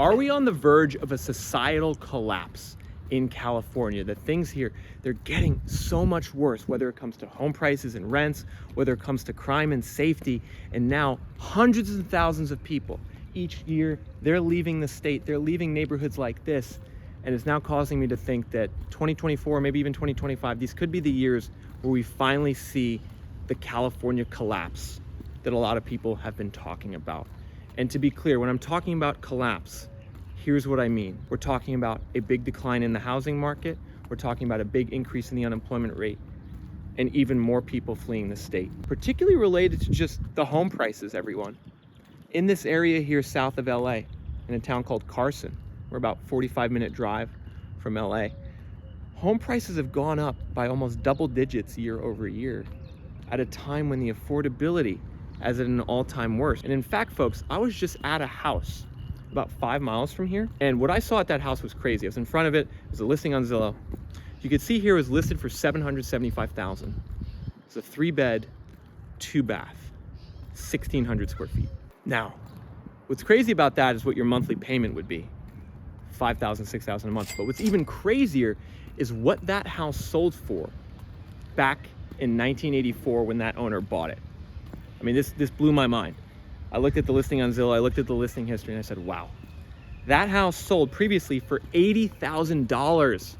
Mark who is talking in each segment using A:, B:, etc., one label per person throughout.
A: Are we on the verge of a societal collapse in California? The things here, they're getting so much worse, whether it comes to home prices and rents, whether it comes to crime and safety, and now hundreds of thousands of people each year, they're leaving the state, they're leaving neighborhoods like this, and it's now causing me to think that 2024, maybe even 2025, these could be the years where we finally see the California collapse that a lot of people have been talking about. And to be clear, when I'm talking about collapse, here's what I mean. We're talking about a big decline in the housing market. We're talking about a big increase in the unemployment rate and even more people fleeing the state, particularly related to just the home prices, everyone. In this area here south of LA, in a town called Carson, we're about 45-minute drive from LA, home prices have gone up by almost double digits year over year at a time when the affordability is at an all-time worst. And in fact, folks, I was just at a house about 5 miles from here, and what I saw at that house was crazy. I was in front of it. It was a listing on Zillow. You could see here it was listed for $775,000. It's a 3-bed, 2-bath, 1,600 square feet. Now, what's crazy about that is what your monthly payment would be, $5,000, $6,000 a month. But what's even crazier is what that house sold for back in 1984 when that owner bought it. I mean, this blew my mind. I looked at the listing on Zillow, I looked at the listing history, and I said, wow, that house sold previously for $80,000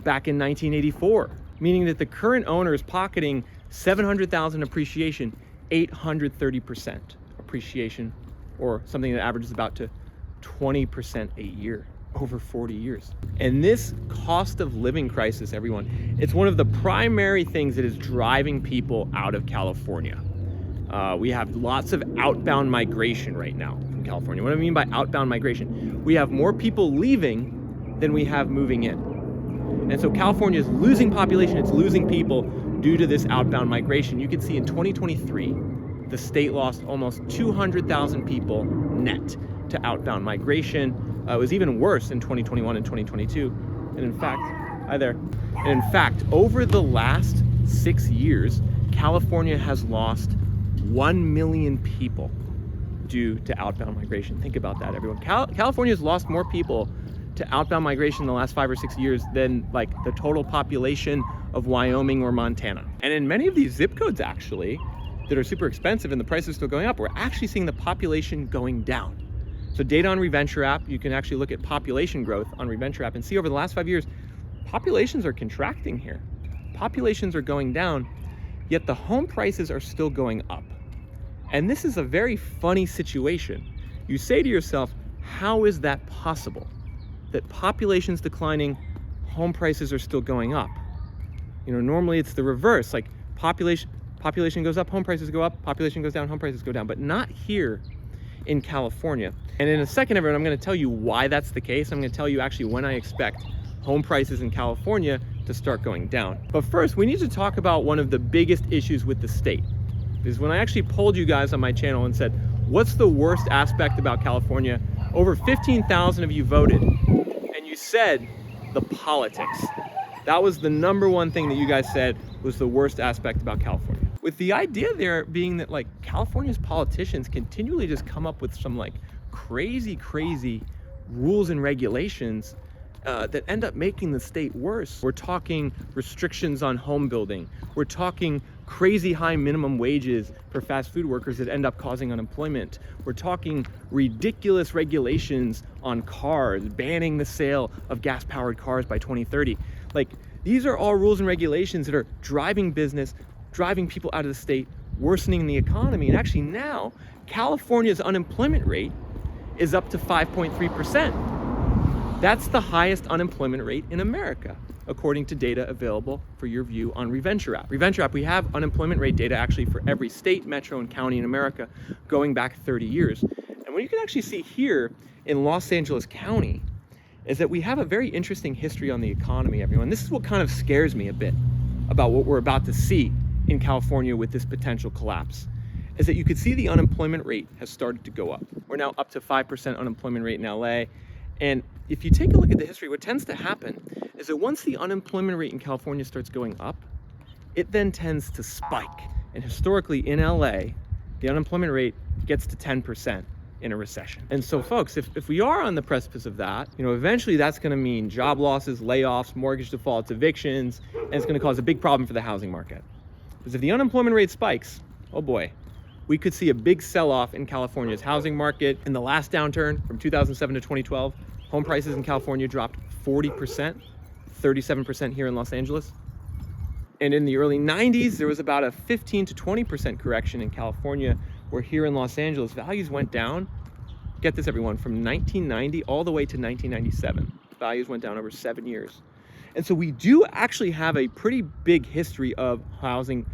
A: back in 1984, meaning that the current owner is pocketing $700,000 appreciation, 830% appreciation, or something that averages about to 20% a year over 40 years. And this cost of living crisis, everyone, it's one of the primary things that is driving people out of California. We have lots of outbound migration right now from California. What do I mean by outbound migration? We have more people leaving than we have moving in. And so California is losing population, it's losing people due to this outbound migration. You can see in 2023, the state lost almost 200,000 people net to outbound migration. It was even worse in 2021 and 2022. And in fact, hi there. And in fact, over the last 6 years, California has lost 1 million people due to outbound migration. Think about that, everyone. California has lost more people to outbound migration in the last 5 or 6 years than like the total population of Wyoming or Montana. And in many of these zip codes actually, that are super expensive and the prices are still going up, we're actually seeing the population going down. So data on Reventure app, you can actually look at population growth on Reventure app and see over the last 5 years, populations are contracting here. Populations are going down, yet the home prices are still going up. And this is a very funny situation. You say to yourself, how is that possible? That population's declining, home prices are still going up. You know, normally it's the reverse, like population goes up, home prices go up, population goes down, home prices go down, but not here in California. And in a second, everyone, I'm gonna tell you why that's the case. I'm gonna tell you actually when I expect home prices in California to start going down. But first, we need to talk about one of the biggest issues with the state. Because when I actually polled you guys on my channel and said, what's the worst aspect about California? Over 15,000 of you voted, and you said the politics. That was the #1 thing that you guys said was the worst aspect about California. With the idea there being that like California's politicians continually just come up with some like crazy rules and regulations that end up making the state worse. We're talking restrictions on home building. We're talking crazy high minimum wages for fast food workers that end up causing unemployment. We're talking ridiculous regulations on cars, banning the sale of gas-powered cars by 2030. Like, these are all rules and regulations that are driving business, driving people out of the state, worsening the economy. And actually now, California's unemployment rate is up to 5.3%. That's the highest unemployment rate in America, according to data available for your view on Reventure app. Reventure app, we have unemployment rate data actually for every state, metro, and county in America going back 30 years. And what you can actually see here in Los Angeles County is that we have a very interesting history on the economy, everyone. This is what kind of scares me a bit about what we're about to see in California with this potential collapse, is that you could see the unemployment rate has started to go up. We're now up to 5% unemployment rate in LA. And if you take a look at the history, what tends to happen is that once the unemployment rate in California starts going up, it then tends to spike. And historically in LA, the unemployment rate gets to 10% in a recession. And so folks, if we are on the precipice of that, eventually that's going to mean job losses, layoffs, mortgage defaults, evictions, and it's going to cause a big problem for the housing market. Because if the unemployment rate spikes, oh boy, we could see a big sell-off in California's housing market. In the last downturn from 2007 to 2012, home prices in California dropped 40%, 37% here in Los Angeles. And in the early 90s, there was about a 15 to 20% correction in California, where here in Los Angeles, values went down, get this everyone, from 1990 all the way to 1997. Values went down over 7 years. And so we do actually have a pretty big history of housing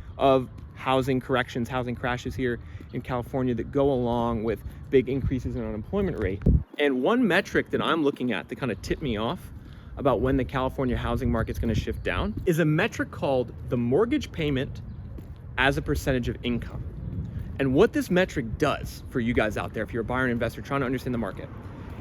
A: corrections, housing crashes here in California that go along with big increases in unemployment rate. And one metric that I'm looking at to kind of tip me off about when the California housing market's going to shift down is a metric called the mortgage payment as a percentage of income. And what this metric does for you guys out there, if you're a buyer and investor trying to understand the market,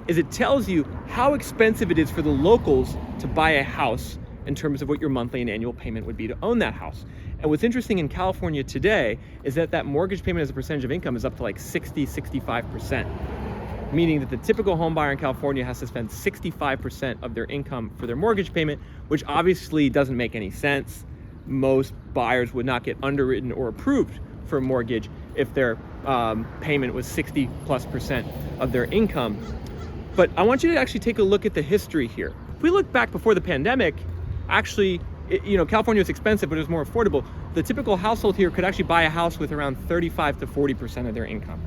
A: is it tells you how expensive it is for the locals to buy a house in terms of what your monthly and annual payment would be to own that house. And what's interesting in California today is that mortgage payment as a percentage of income is up to like 65%, meaning that the typical home buyer in California has to spend 65% of their income for their mortgage payment, which obviously doesn't make any sense. Most buyers would not get underwritten or approved for a mortgage if their payment was 60+% of their income. But I want you to actually take a look at the history here. If we look back before the pandemic, actually, California was expensive, but it was more affordable. The typical household here could actually buy a house with around 35 to 40% of their income.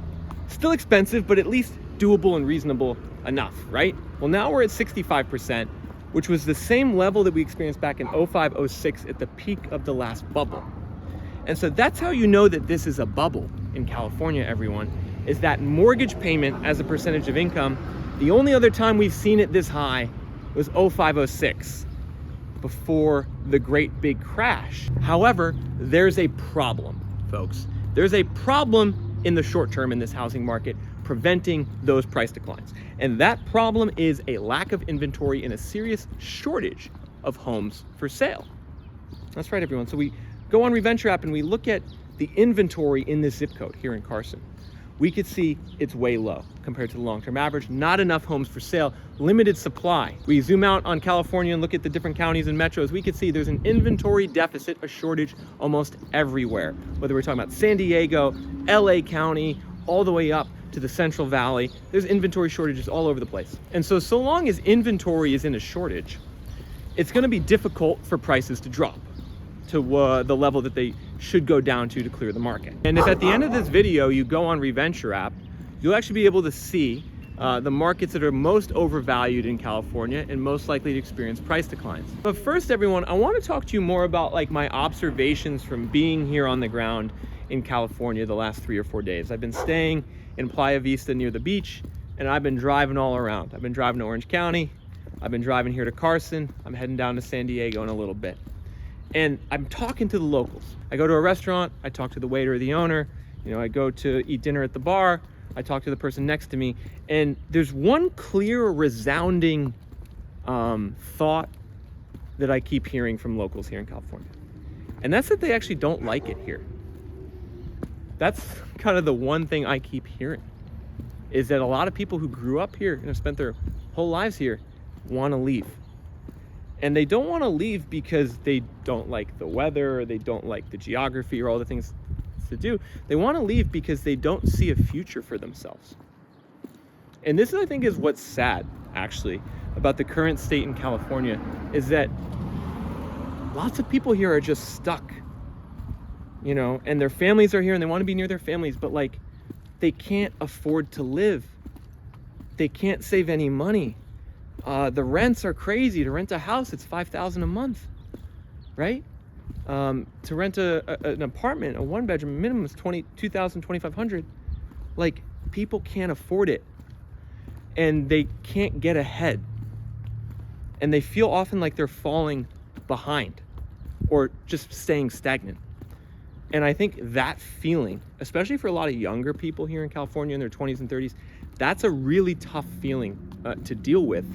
A: Still expensive, but at least doable and reasonable enough, right? Well, now we're at 65%, which was the same level that we experienced back in 05, 06 at the peak of the last bubble. And so that's how you know that this is a bubble in California, everyone, is that mortgage payment as a percentage of income. The only other time we've seen it this high was 05, 06, before the great big crash. However, there's a problem, folks. There's a problem in the short term in this housing market preventing those price declines. And that problem is a lack of inventory and a serious shortage of homes for sale. That's right, everyone. So we go on Reventure app and we look at the inventory in this zip code here in Carson. We could see it's way low compared to the long-term average. Not enough homes for sale, limited supply. We zoom out on California and look at the different counties and metros. We could see there's an inventory deficit, a shortage almost everywhere. Whether we're talking about San Diego, LA County, all the way up to the Central Valley, there's inventory shortages all over the place. And so long as inventory is in a shortage, it's gonna be difficult for prices to drop to the level that they should go down to clear the market. And if at the end of this video you go on Reventure app, you'll actually be able to see the markets that are most overvalued in California and most likely to experience price declines. But first, everyone, I want to talk to you more about like my observations from being here on the ground in California the last 3 or 4 days. I've been staying in Playa Vista near the beach, and I've been driving all around. I've been driving to Orange County. I've been driving here to Carson. I'm heading down to San Diego in a little bit. And I'm talking to the locals. I go to a restaurant, I talk to the waiter or the owner, I go to eat dinner at the bar, I talk to the person next to me, and there's one clear, resounding thought that I keep hearing from locals here in California. And that's that they actually don't like it here. That's kind of the one thing I keep hearing, is that a lot of people who grew up here and have spent their whole lives here want to leave. And they don't want to leave because they don't like the weather, or they don't like the geography, or all the things to do. They want to leave because they don't see a future for themselves. And this, I think, is what's sad, actually, about the current state in California, is that lots of people here are just stuck, and their families are here and they want to be near their families, but like, they can't afford to live. They can't save any money. The rents are crazy. To rent a house, it's $5,000 a month, right? To rent an apartment, a 1-bedroom, minimum is $2,000, $2,500. Like, people can't afford it, and they can't get ahead, and they feel often like they're falling behind or just staying stagnant. And I think that feeling, especially for a lot of younger people here in California in their 20s and 30s, that's a really tough feeling to deal with,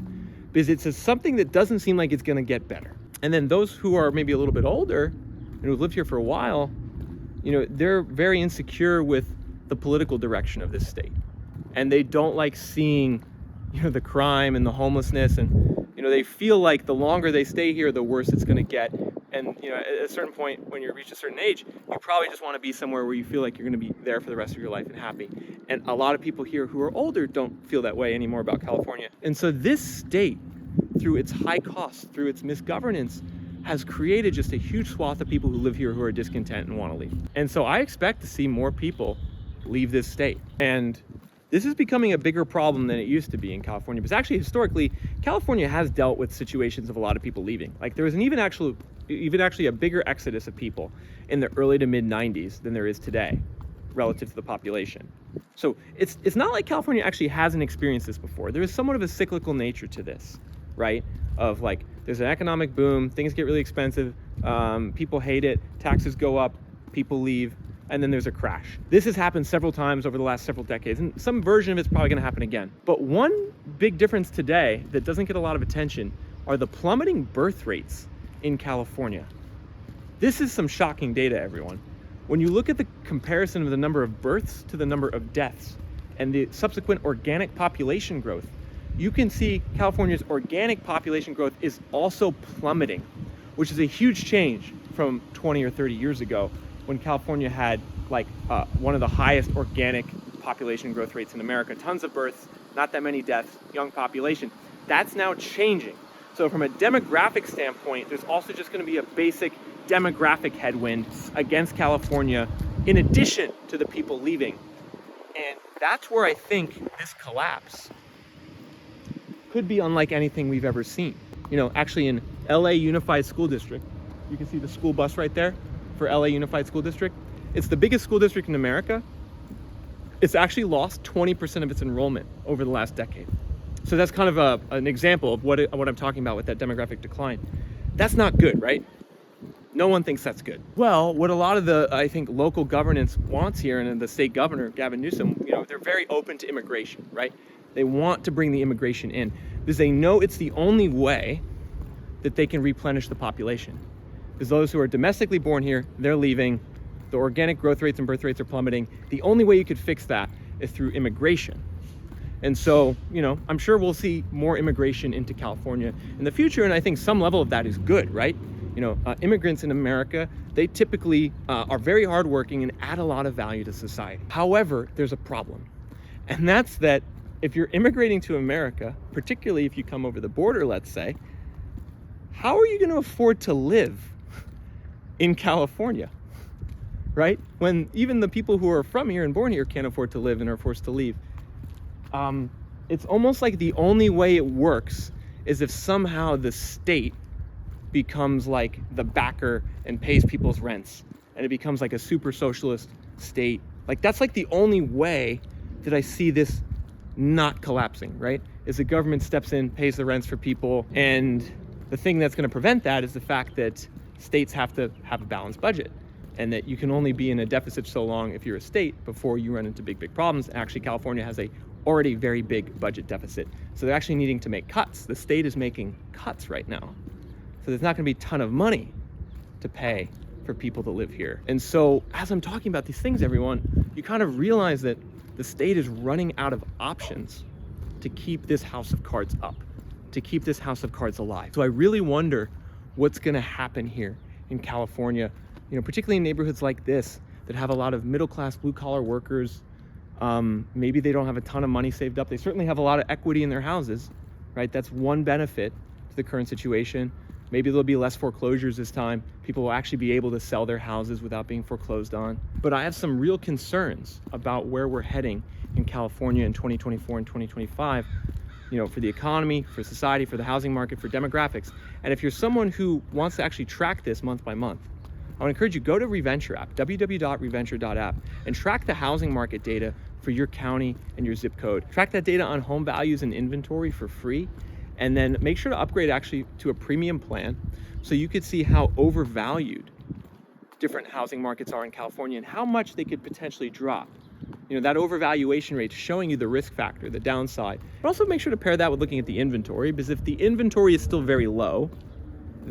A: because it's something that doesn't seem like it's going to get better. And then those who are maybe a little bit older and who've lived here for a while, they're very insecure with the political direction of this state. and they don't like seeing, the crime and the homelessness, and they feel like the longer they stay here, the worse it's going to get. And at a certain point, when you reach a certain age, you probably just want to be somewhere where you feel like you're going to be there for the rest of your life and happy. And a lot of people here who are older don't feel that way anymore about California. And so this state, through its high costs, through its misgovernance, has created just a huge swath of people who live here who are discontent and want to leave. And so I expect to see more people leave this state. And this is becoming a bigger problem than it used to be in California, because actually historically, California has dealt with situations of a lot of people leaving. Like there was an even actually a bigger exodus of people in the early to mid 90s than there is today relative to the population. So it's not like California actually hasn't experienced this before. There is somewhat of a cyclical nature to this, right? Of like, there's an economic boom, things get really expensive, people hate it, taxes go up, people leave, and then there's a crash. This has happened several times over the last several decades, and some version of it's probably gonna happen again. But one big difference today that doesn't get a lot of attention are the plummeting birth rates in California. This is some shocking data, everyone. When you look at the comparison of the number of births to the number of deaths and the subsequent organic population growth, you can see California's organic population growth is also plummeting, which is a huge change from 20 or 30 years ago, when California had one of the highest organic population growth rates in America. Tons of births, not that many deaths, young population. That's now changing. So from a demographic standpoint, there's also just going to be a basic demographic headwind against California in addition to the people leaving. And that's where I think this collapse could be unlike anything we've ever seen. Actually in LA Unified School District, you can see the school bus right there for LA Unified School District. It's the biggest school district in America. It's actually lost 20% of its enrollment over the last decade. So that's kind of an example of what I'm talking about with that demographic decline. That's not good, right? No one thinks that's good. Well, what a lot of I think, local governance wants here, and the state governor, Gavin Newsom, they're very open to immigration, right? They want to bring the immigration in because they know it's the only way that they can replenish the population. Because those who are domestically born here, they're leaving. The organic growth rates and birth rates are plummeting. The only way you could fix that is through immigration. And so, I'm sure we'll see more immigration into California in the future. And I think some level of that is good, right? Immigrants in America, they typically are very hardworking and add a lot of value to society. However, there's a problem. And that's that if you're immigrating to America, particularly if you come over the border, let's say, how are you going to afford to live in California, right? When even the people who are from here and born here can't afford to live and are forced to leave. It's almost like the only way it works is if somehow the state becomes like the backer and pays people's rents, and it becomes like a super socialist state. Like that's like the only way that I see this not collapsing, right? Is the government steps in, pays the rents for people, and the thing that's going to prevent that is the fact that states have to have a balanced budget, and that you can only be in a deficit so long if you're a state before you run into big problems. Actually, California has a already very big budget deficit, so they're actually needing to make cuts. The state is making cuts right now, so there's not going to be a ton of money to pay for people to live here. And so as I'm talking about these things, everyone, you kind of realize that the state is running out of options to keep this house of cards up, to keep this house of cards alive. So I really wonder what's going to happen here in California, particularly in neighborhoods like this that have a lot of middle-class blue-collar workers. Maybe they don't have a ton of money saved up. They certainly have a lot of equity in their houses, right? That's one benefit to the current situation. Maybe there'll be less foreclosures this time. People will actually be able to sell their houses without being foreclosed on. But I have some real concerns about where we're heading in California in 2024 and 2025, for the economy, for society, for the housing market, for demographics. And if you're someone who wants to actually track this month by month, I would encourage you, go to Reventure app, www.reventure.app, and track the housing market data for your county and your zip code. Track that data on home values and inventory for free, and then make sure to upgrade actually to a premium plan so you could see how overvalued different housing markets are in California and how much they could potentially drop. That overvaluation rate is showing you the risk factor, the downside. But also make sure to pair that with looking at the inventory, because if the inventory is still very low,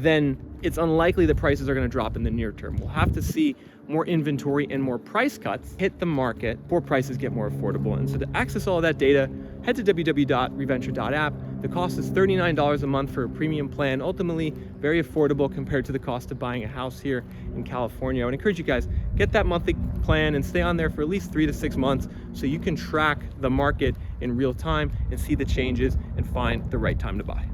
A: then it's unlikely that prices are going to drop in the near term. We'll have to see more inventory and more price cuts hit the market before prices get more affordable. And so to access all of that data, head to www.reventure.app. The cost is $39 a month for a premium plan, ultimately very affordable compared to the cost of buying a house here in California. I would encourage you guys, get that monthly plan and stay on there for at least 3 to 6 months so you can track the market in real time and see the changes and find the right time to buy.